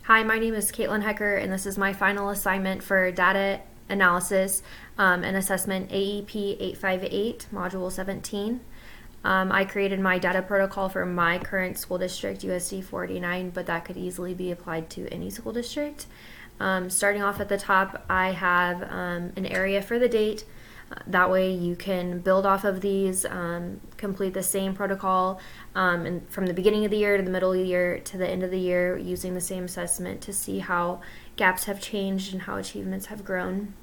Hi, my name is Caitlin Hecker, and this is my final assignment for data analysis and assessment AEP 858, Module 17. I created my data protocol for my current school district, USD 489, but that could easily be applied to any school district. Starting off at the top, I have an area for the date. That way you can build off of these, complete the same protocol and from the beginning of the year to the middle of the year to the end of the year using the same assessment to see how gaps have changed and how achievements have grown.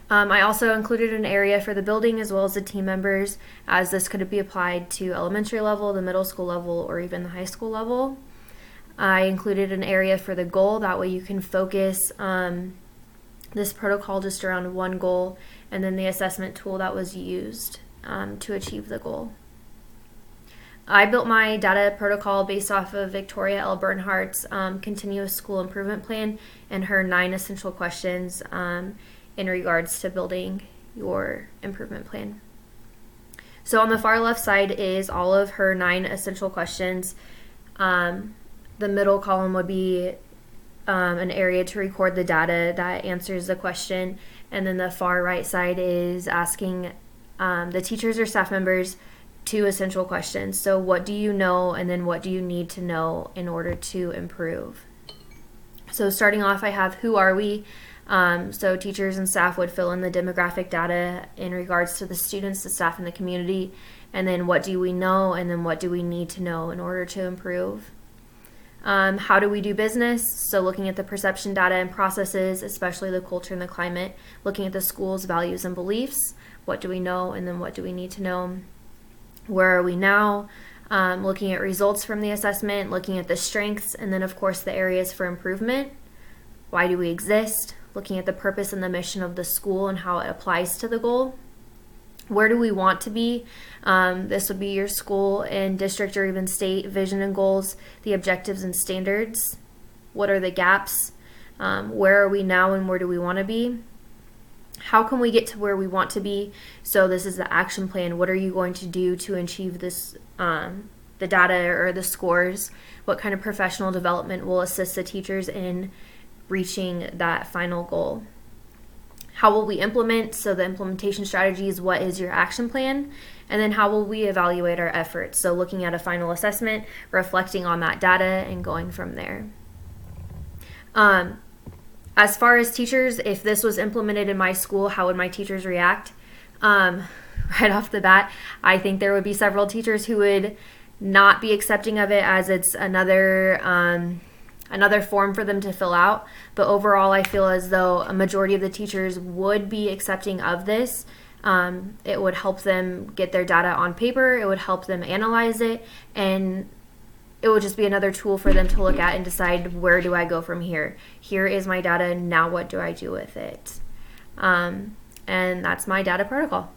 I also included an area for the building as well as the team members, as this could be applied to elementary level, the middle school level, or even the high school level. I included an area for the goal. That way you can focus this protocol just around one goal and then the assessment tool that was used to achieve the goal. I built my data protocol based off of Victoria L. Bernhardt's continuous school improvement plan and her 9 essential questions in regards to building your improvement plan. So on the far left side is all of her 9 essential questions. The middle column would be an area to record the data that answers the question, and then the far right side is asking the teachers or staff members 2 essential questions. So what do you know, and then what do you need to know in order to improve? So starting off, I have who are we? So teachers and staff would fill in the demographic data in regards to the students, the staff, and the community, and then what do we know, and then what do we need to know in order to improve? How do we do business? So looking at the perception data and processes, especially the culture and the climate, looking at the school's values and beliefs, what do we know, and then what do we need to know? Where are we now? Looking at results from the assessment, looking at the strengths, and then of course the areas for improvement. Why do we exist? Looking at the purpose and the mission of the school and how it applies to the goal. Where do we want to be? This would be your school and district or even state vision and goals, the objectives and standards. What are the gaps? Where are we now and where do we want to be? How can we get to where we want to be? So this is the action plan. What are you going to do to achieve this, the data or the scores? What kind of professional development will assist the teachers in reaching that final goal? How will we implement? So the implementation strategies, what is your action plan? And then how will we evaluate our efforts? So looking at a final assessment, reflecting on that data, and going from there. As far as teachers, if this was implemented in my school, how would my teachers react? Right off the bat, I think there would be several teachers who would not be accepting of it, as it's another form for them to fill out. But overall, I feel as though a majority of the teachers would be accepting of this. It would help them get their data on paper. It would help them analyze it, and it would just be another tool for them to look at and decide, where do I go from here? Here is my data. Now what do I do with it? And that's my data protocol.